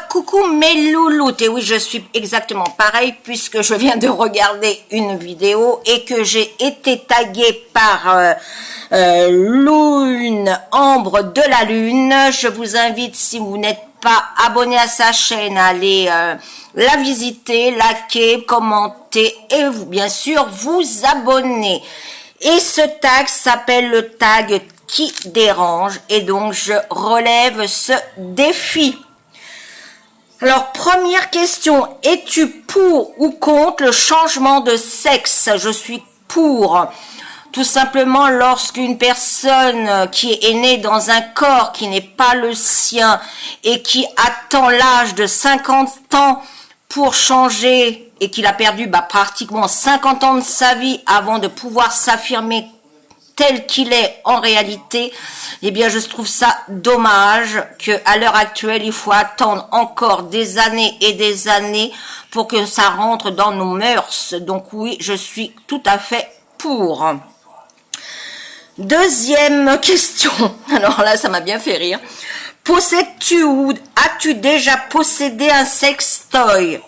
Coucou mes louloutes, et oui je suis exactement pareil puisque je viens de regarder une vidéo et que j'ai été taguée par Lune, Ambre de la Lune. Je vous invite, si vous n'êtes pas abonné à sa chaîne, à aller la visiter, liker, commenter et vous, bien sûr vous abonner. Et ce tag s'appelle le tag qui dérange et donc je relève ce défi. Alors, première question, es-tu pour ou contre le changement de sexe? Je suis pour. Tout simplement, lorsqu'une personne qui est née dans un corps qui n'est pas le sien et qui attend l'âge de 50 ans pour changer et qu'il a perdu pratiquement 50 ans de sa vie avant de pouvoir s'affirmer tel qu'il est en réalité, eh bien je trouve ça dommage qu'à l'heure actuelle il faut attendre encore des années et des années pour que ça rentre dans nos mœurs. Donc oui, je suis tout à fait pour. Deuxième question, alors là ça m'a bien fait rire. Possèdes-tu ou as-tu déjà possédé un sextoy?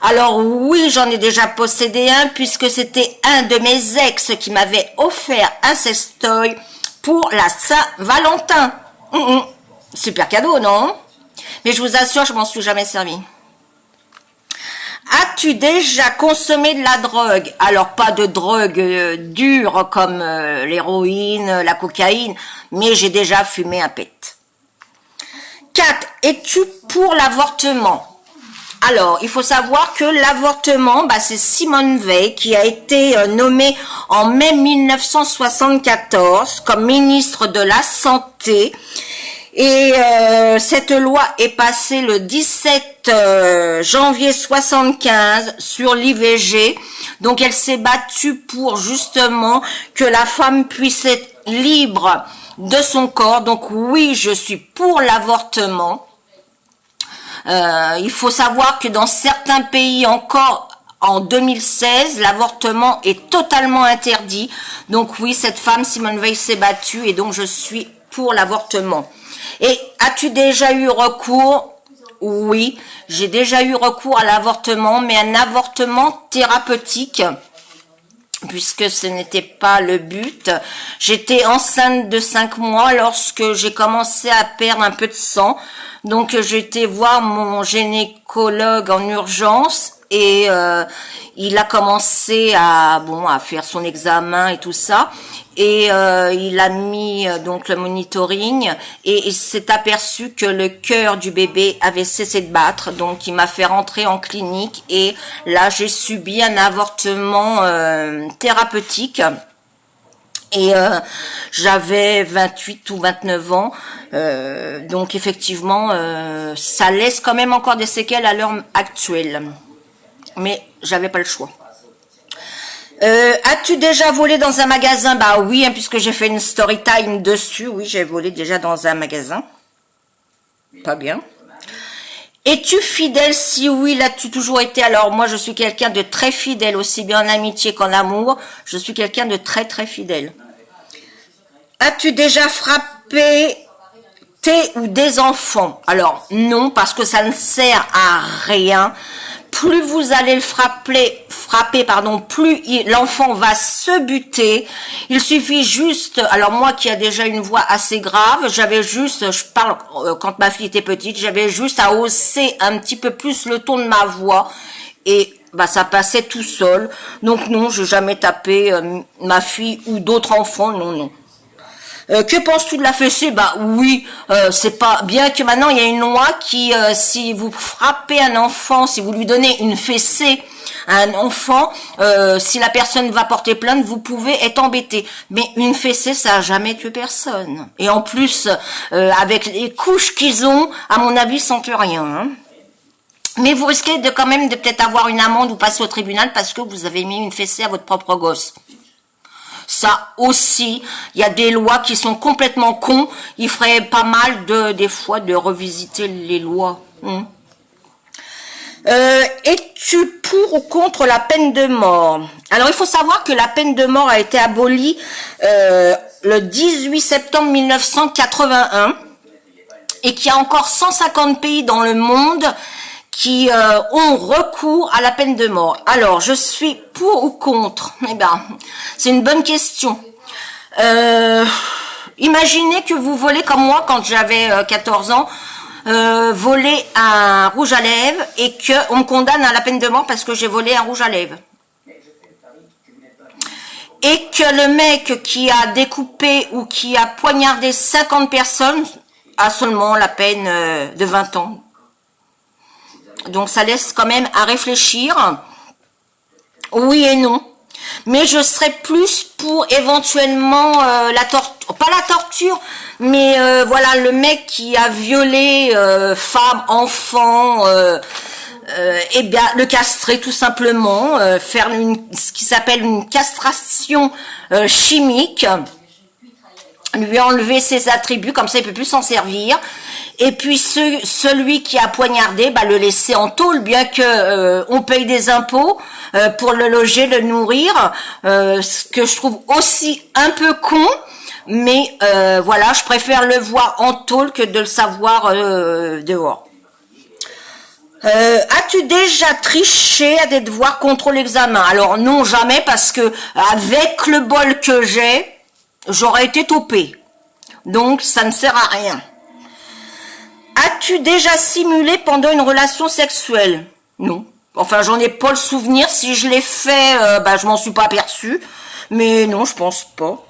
Alors oui, j'en ai déjà possédé un puisque c'était un de mes ex qui m'avait offert un sextoy pour la Saint-Valentin. Super cadeau, non? Mais je vous assure, je m'en suis jamais servi. As-tu déjà consommé de la drogue? Alors pas de drogue dure comme l'héroïne, la cocaïne, mais j'ai déjà fumé un pet. 4. Es-tu pour l'avortement? Alors, il faut savoir que l'avortement, c'est Simone Veil qui a été nommée en mai 1974 comme ministre de la Santé. Et cette loi est passée le 17 janvier 75 sur l'IVG. Donc, elle s'est battue pour justement que la femme puisse être libre de son corps. Donc, oui, je suis pour l'avortement. Il faut savoir que dans certains pays encore en 2016, l'avortement est totalement interdit. Donc oui, cette femme, Simone Veil, s'est battue et donc je suis pour l'avortement. Et as-tu déjà eu recours? Oui, j'ai déjà eu recours à l'avortement, mais un avortement thérapeutique, puisque ce n'était pas le but. J'étais enceinte de 5 mois lorsque j'ai commencé à perdre un peu de sang. Donc j'ai été voir mon gynécologue en urgence et il a commencé à faire son examen et tout ça. Et il a mis donc le monitoring et il s'est aperçu que le cœur du bébé avait cessé de battre. Donc il m'a fait rentrer en clinique et là j'ai subi un avortement thérapeutique. Et j'avais 28 ou 29 ans, donc effectivement, ça laisse quand même encore des séquelles à l'heure actuelle. Mais j'avais pas le choix. As-tu déjà volé dans un magasin? Bah oui, puisque j'ai fait une story time dessus. Oui, j'ai volé déjà dans un magasin. Pas bien. Es-tu fidèle? Si oui, l'as-tu toujours été? Alors moi, je suis quelqu'un de très fidèle, aussi bien en amitié qu'en amour. Je suis quelqu'un de très très fidèle. As-tu déjà frappé tes ou des enfants? Alors non, parce que ça ne sert à rien. Plus vous allez le frapper, plus l'enfant va se buter. Il suffit juste, alors moi qui a déjà une voix assez grave, je parle quand ma fille était petite, j'avais juste à hausser un petit peu plus le ton de ma voix et ça passait tout seul. Donc non, je n'ai jamais tapé ma fille ou d'autres enfants, non. Que penses-tu de la fessée? Oui, c'est pas bien que maintenant il y a une loi qui, si vous frappez un enfant, si vous lui donnez une fessée à un enfant, si la personne va porter plainte, vous pouvez être embêté. Mais une fessée, ça a jamais tué personne. Et en plus, avec les couches qu'ils ont, à mon avis, ça ne tue rien. Mais vous risquez quand même de peut-être avoir une amende ou passer au tribunal parce que vous avez mis une fessée à votre propre gosse. Ça aussi, il y a des lois qui sont complètement cons. Il ferait pas mal des fois de revisiter les lois. Es-tu pour ou contre la peine de mort? Alors il faut savoir que la peine de mort a été abolie le 18 septembre 1981. et qu'il y a encore 150 pays dans le monde qui ont recours à la peine de mort. Alors, je suis pour ou contre? Eh ben, c'est une bonne question. Imaginez que vous volez comme moi quand j'avais 14 ans, voler un rouge à lèvres et qu'on me condamne à la peine de mort parce que j'ai volé un rouge à lèvres. Et que le mec qui a découpé ou qui a poignardé 50 personnes a seulement la peine de 20 ans. Donc ça laisse quand même à réfléchir. Oui et non. Mais je serais plus pour éventuellement la torture, pas la torture, mais voilà, le mec qui a violé femme, enfant, eh bien le castrer tout simplement, faire ce qui s'appelle une castration chimique, lui enlever ses attributs, comme ça il peut plus s'en servir. Et puis celui qui a poignardé, bah, le laisser en tôle, bien que on paye des impôts pour le loger, le nourrir, ce que je trouve aussi un peu con, mais voilà, je préfère le voir en tôle que de le savoir dehors. As-tu déjà triché à des devoirs contrôle examen? Alors non, jamais, parce que avec le bol que j'ai, j'aurais été topée. Donc ça ne sert à rien. As-tu déjà simulé pendant une relation sexuelle? Non. Enfin, j'en ai pas le souvenir. Si je l'ai fait, bah, je m'en suis pas aperçue. Mais non, je pense pas.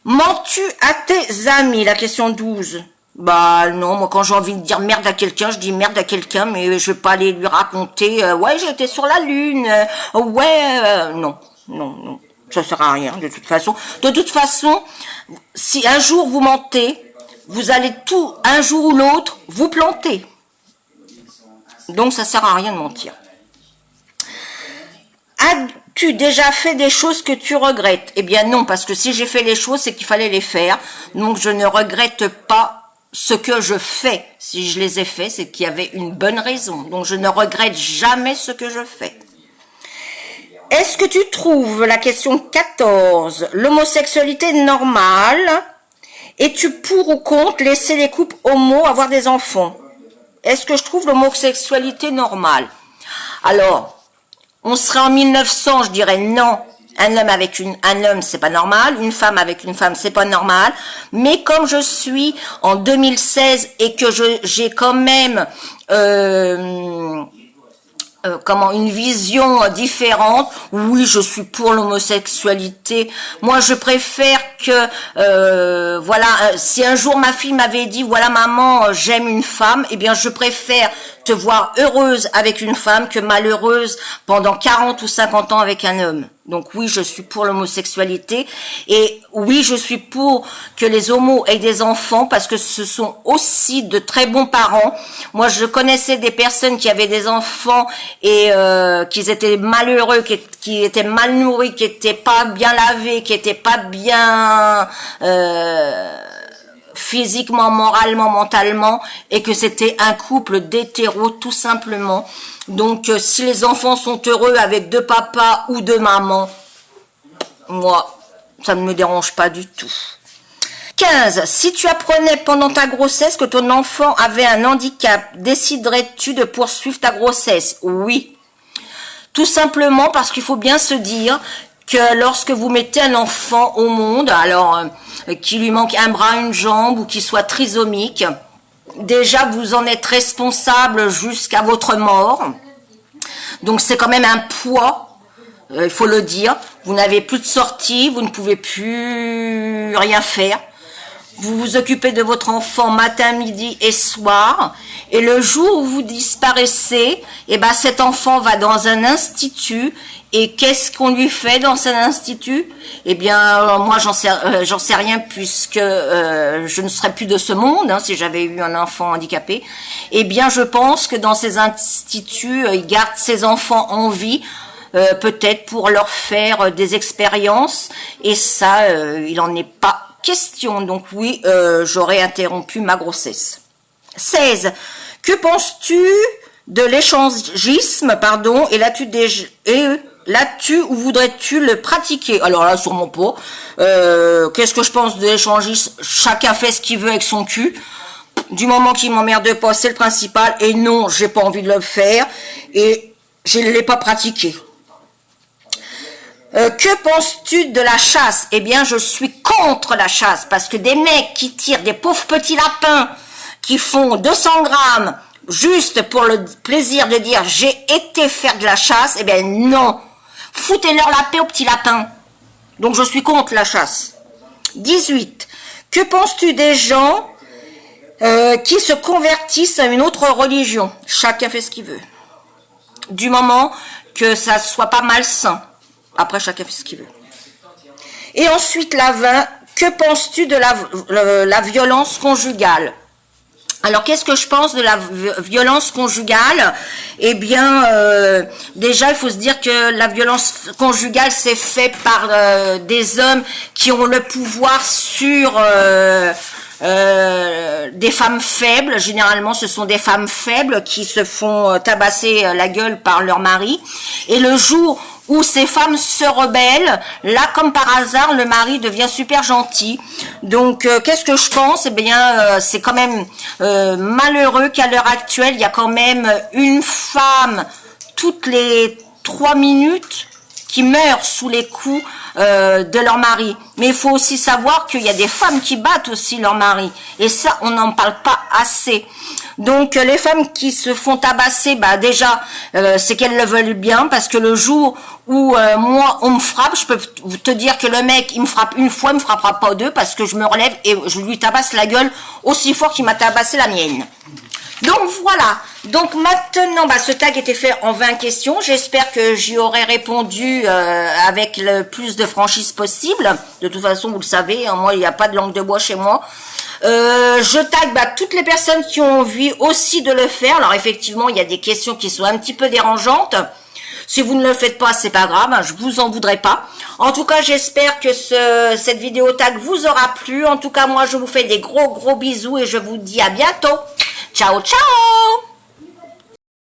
Mens-tu à tes amis? La question 12. Bah non, moi quand j'ai envie de dire merde à quelqu'un, je dis merde à quelqu'un, mais je vais pas aller lui raconter ouais, j'étais sur la lune, non, non, non. Ça sert à rien, de toute façon. De toute façon, si un jour vous mentez, vous allez tout, un jour ou l'autre, vous planter. Donc ça sert à rien de mentir. As-tu déjà fait des choses que tu regrettes? Eh bien non, parce que si j'ai fait les choses, c'est qu'il fallait les faire. Donc je ne regrette pas ce que je fais. Si je les ai faits, c'est qu'il y avait une bonne raison. Donc je ne regrette jamais ce que je fais. Est-ce que tu trouves, la question 14, l'homosexualité normale? Es-tu pour ou contre laisser les couples homo avoir des enfants? Est-ce que je trouve l'homosexualité normale? Alors, on serait en 1900, je dirais non. Un homme avec un homme, c'est pas normal. Une femme avec une femme, c'est pas normal. Mais comme je suis en 2016 et que j'ai quand même une vision différente, oui, je suis pour l'homosexualité. Moi, je préfère que, voilà, si un jour ma fille m'avait dit, voilà maman, j'aime une femme, eh bien, je préfère te voir heureuse avec une femme que malheureuse pendant 40 ou 50 ans avec un homme. Donc oui, je suis pour l'homosexualité et oui, je suis pour que les homos aient des enfants parce que ce sont aussi de très bons parents. Moi, je connaissais des personnes qui avaient des enfants et qui étaient malheureux, qui étaient mal nourris, qui étaient pas bien lavés, qui étaient pas bien physiquement, moralement, mentalement, et que c'était un couple d'hétéros tout simplement. Donc, si les enfants sont heureux avec deux papas ou deux mamans, moi, ça ne me dérange pas du tout. 15. Si tu apprenais pendant ta grossesse que ton enfant avait un handicap, déciderais-tu de poursuivre ta grossesse? Oui. Tout simplement parce qu'il faut bien se dire que lorsque vous mettez un enfant au monde, alors qu'il lui manque un bras, une jambe ou qu'il soit trisomique, déjà vous en êtes responsable jusqu'à votre mort. Donc c'est quand même un poids, il faut le dire. Vous n'avez plus de sortie, vous ne pouvez plus rien faire. Vous vous occupez de votre enfant matin, midi et soir. Et le jour où vous disparaissez, eh ben cet enfant va dans un institut. Et qu'est-ce qu'on lui fait dans cet institut? Eh bien, moi, j'en sais rien puisque je ne serais plus de ce monde si j'avais eu un enfant handicapé. Eh bien, je pense que dans ces instituts, ils gardent ces enfants en vie, peut-être pour leur faire des expériences. Et ça, il n'en est pas question. Donc oui, j'aurais interrompu ma grossesse. 16. Que penses-tu de l'échangisme, et là-tu ou voudrais-tu le pratiquer? Alors là, sûrement pas. Qu'est-ce que je pense de l'échangisme? Chacun fait ce qu'il veut avec son cul. du moment qu'il m'emmerde pas, c'est le principal. Et non, j'ai pas envie de le faire et je ne l'ai pas pratiqué. Que penses-tu de la chasse? Eh bien, je suis contre la chasse parce que des mecs qui tirent des pauvres petits lapins qui font 200 grammes juste pour le plaisir de dire j'ai été faire de la chasse, eh bien non. Foutez-leur la paix aux petits lapins. Donc je suis contre la chasse. 18. Que penses-tu des gens qui se convertissent à une autre religion? Chacun fait ce qu'il veut. Du moment que ça soit pas malsain. Après, chacun fait ce qu'il veut. Et ensuite, la 20. Que penses-tu de la violence conjugale? Alors, qu'est-ce que je pense de la violence conjugale? Eh bien, déjà, il faut se dire que la violence conjugale, c'est fait par des hommes qui ont le pouvoir sur des femmes faibles. Généralement, ce sont des femmes faibles qui se font tabasser la gueule par leur mari. Et le jour où ces femmes se rebellent, là, comme par hasard, le mari devient super gentil. Donc, qu'est-ce que je pense? Eh bien, c'est quand même malheureux qu'à l'heure actuelle, il y a quand même une femme toutes les 3 minutes qui meurent sous les coups de leur mari. Mais il faut aussi savoir qu'il y a des femmes qui battent aussi leur mari. Et ça, on n'en parle pas assez. Donc, les femmes qui se font tabasser, bah déjà, c'est qu'elles le veulent bien, parce que le jour où moi, on me frappe, je peux te dire que le mec, il me frappe une fois, il me frappera pas deux, parce que je me relève et je lui tabasse la gueule aussi fort qu'il m'a tabassé la mienne. Donc voilà, donc maintenant, bah, ce tag était fait en 20 questions, j'espère que j'y aurai répondu avec le plus de franchise possible. De toute façon, vous le savez, hein, moi, il n'y a pas de langue de bois chez moi. Je tag toutes les personnes qui ont envie aussi de le faire. Alors effectivement, il y a des questions qui sont un petit peu dérangeantes. Si vous ne le faites pas, c'est pas grave, hein, je vous en voudrais pas. En tout cas, j'espère que cette vidéo tag vous aura plu. En tout cas, moi, je vous fais des gros bisous et je vous dis à bientôt. Ciao, ciao!